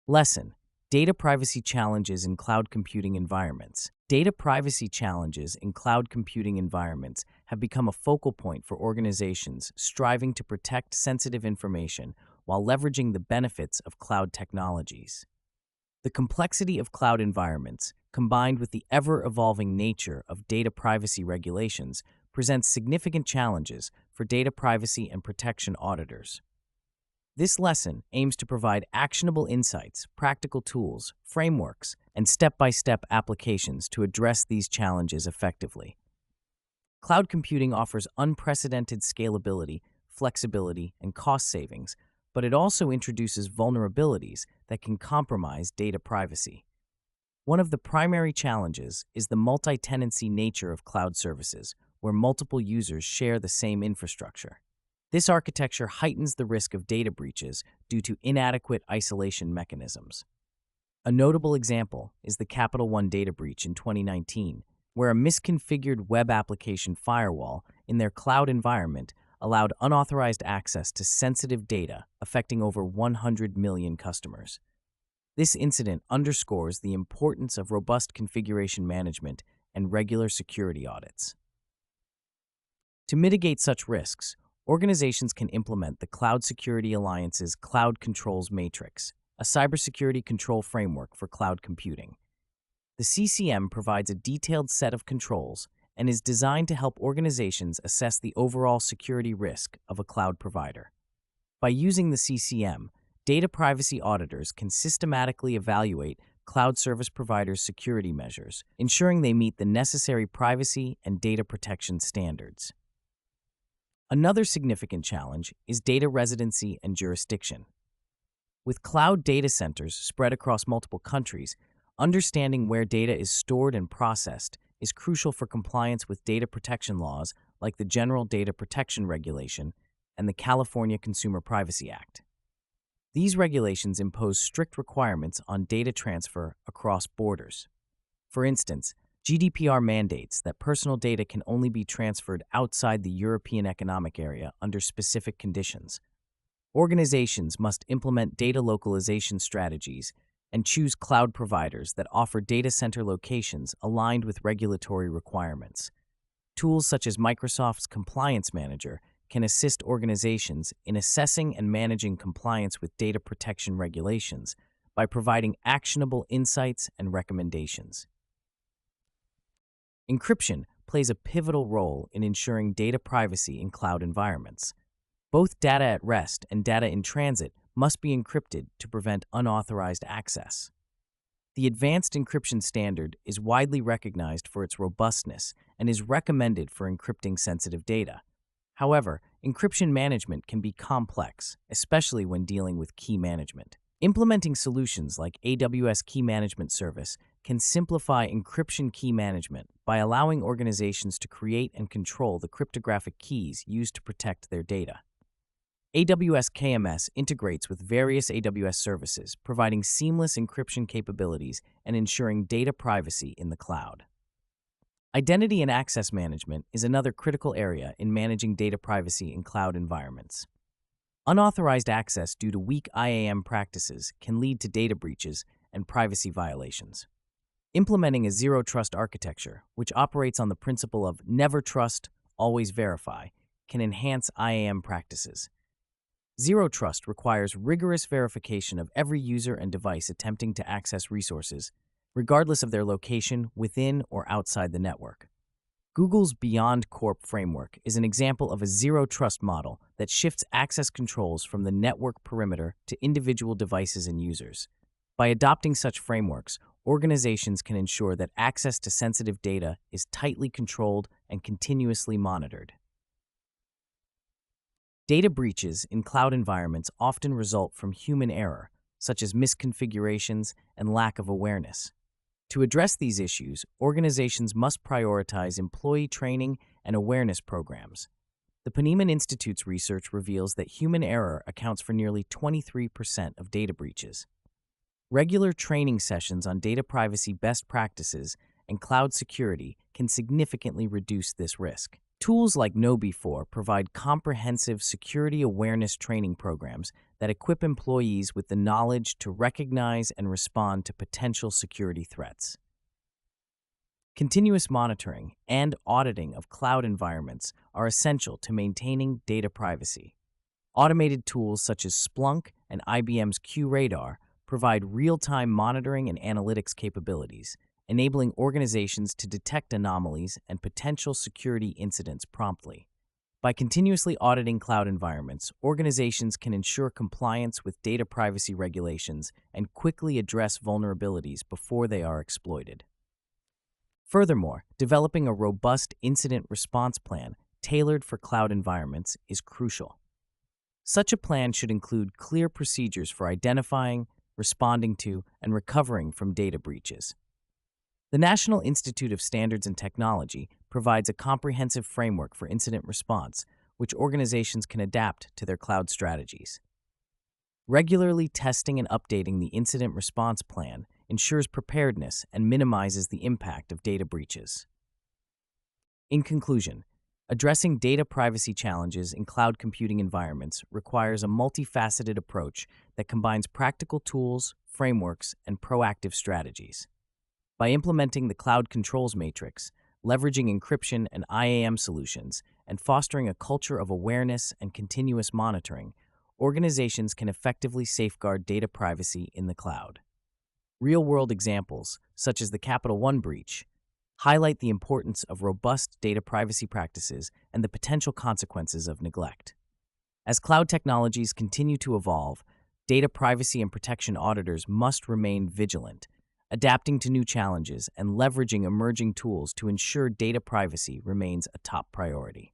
Lesson: Data privacy challenges in cloud computing environments. Data privacy challenges in cloud computing environments have become a focal point for organizations striving to protect sensitive information while leveraging the benefits of cloud technologies. The complexity of cloud environments, combined with the ever-evolving nature of data privacy regulations, presents significant challenges for data privacy and protection auditors. This lesson aims to provide actionable insights, practical tools, frameworks, and step-by-step applications to address these challenges effectively. Cloud computing offers unprecedented scalability, flexibility, and cost savings, but it also introduces vulnerabilities that can compromise data privacy. One of the primary challenges is the multi-tenancy nature of cloud services, where multiple users share the same infrastructure. This architecture heightens the risk of data breaches due to inadequate isolation mechanisms. A notable example is the Capital One data breach in 2019, where a misconfigured web application firewall in their cloud environment allowed unauthorized access to sensitive data affecting over 100 million customers. This incident underscores the importance of robust configuration management and regular security audits. To mitigate such risks, organizations can implement the Cloud Security Alliance's Cloud Controls Matrix, a cybersecurity control framework for cloud computing. The CCM provides a detailed set of controls and is designed to help organizations assess the overall security risk of a cloud provider. By using the CCM, data privacy auditors can systematically evaluate cloud service providers' security measures, ensuring they meet the necessary privacy and data protection standards. Another significant challenge is data residency and jurisdiction. With cloud data centers spread across multiple countries, understanding where data is stored and processed is crucial for compliance with data protection laws like the General Data Protection Regulation and the California Consumer Privacy Act. These regulations impose strict requirements on data transfer across borders. For instance, GDPR mandates that personal data can only be transferred outside the European Economic Area under specific conditions. Organizations must implement data localization strategies and choose cloud providers that offer data center locations aligned with regulatory requirements. Tools such as Microsoft's Compliance Manager can assist organizations in assessing and managing compliance with data protection regulations by providing actionable insights and recommendations. Encryption plays a pivotal role in ensuring data privacy in cloud environments. Both data at rest and data in transit must be encrypted to prevent unauthorized access. The advanced encryption standard is widely recognized for its robustness and is recommended for encrypting sensitive data. However, encryption management can be complex, especially when dealing with key management. Implementing solutions like AWS Key Management Service can simplify encryption key management by allowing organizations to create and control the cryptographic keys used to protect their data. AWS KMS integrates with various AWS services, providing seamless encryption capabilities and ensuring data privacy in the cloud. Identity and access management is another critical area in managing data privacy in cloud environments. Unauthorized access due to weak IAM practices can lead to data breaches and privacy violations. Implementing a zero-trust architecture, which operates on the principle of never trust, always verify, can enhance IAM practices. Zero trust requires rigorous verification of every user and device attempting to access resources, regardless of their location within or outside the network. Google's Beyond Corp framework is an example of a zero-trust model that shifts access controls from the network perimeter to individual devices and users. By adopting such frameworks, organizations can ensure that access to sensitive data is tightly controlled and continuously monitored. Data breaches in cloud environments often result from human error, such as misconfigurations and lack of awareness. To address these issues, organizations must prioritize employee training and awareness programs. The Ponemon Institute's research reveals that human error accounts for nearly 23% of data breaches. Regular training sessions on data privacy best practices and cloud security can significantly reduce this risk. Tools like KnowBe4 provide comprehensive security awareness training programs that equip employees with the knowledge to recognize and respond to potential security threats. Continuous monitoring and auditing of cloud environments are essential to maintaining data privacy. Automated tools such as Splunk and IBM's QRadar provide real-time monitoring and analytics capabilities, enabling organizations to detect anomalies and potential security incidents promptly. By continuously auditing cloud environments, organizations can ensure compliance with data privacy regulations and quickly address vulnerabilities before they are exploited. Furthermore, developing a robust incident response plan tailored for cloud environments is crucial. Such a plan should include clear procedures for identifying, responding to, and recovering from data breaches. The National Institute of Standards and Technology provides a comprehensive framework for incident response, which organizations can adapt to their cloud strategies. Regularly testing and updating the incident response plan ensures preparedness and minimizes the impact of data breaches. In conclusion, addressing data privacy challenges in cloud computing environments requires a multifaceted approach that combines practical tools, frameworks, and proactive strategies. By implementing the Cloud Controls Matrix, leveraging encryption and IAM solutions, and fostering a culture of awareness and continuous monitoring, organizations can effectively safeguard data privacy in the cloud. Real-world examples, such as the Capital One breach, highlight the importance of robust data privacy practices and the potential consequences of neglect. As cloud technologies continue to evolve, data privacy and protection auditors must remain vigilant, adapting to new challenges and leveraging emerging tools to ensure data privacy remains a top priority.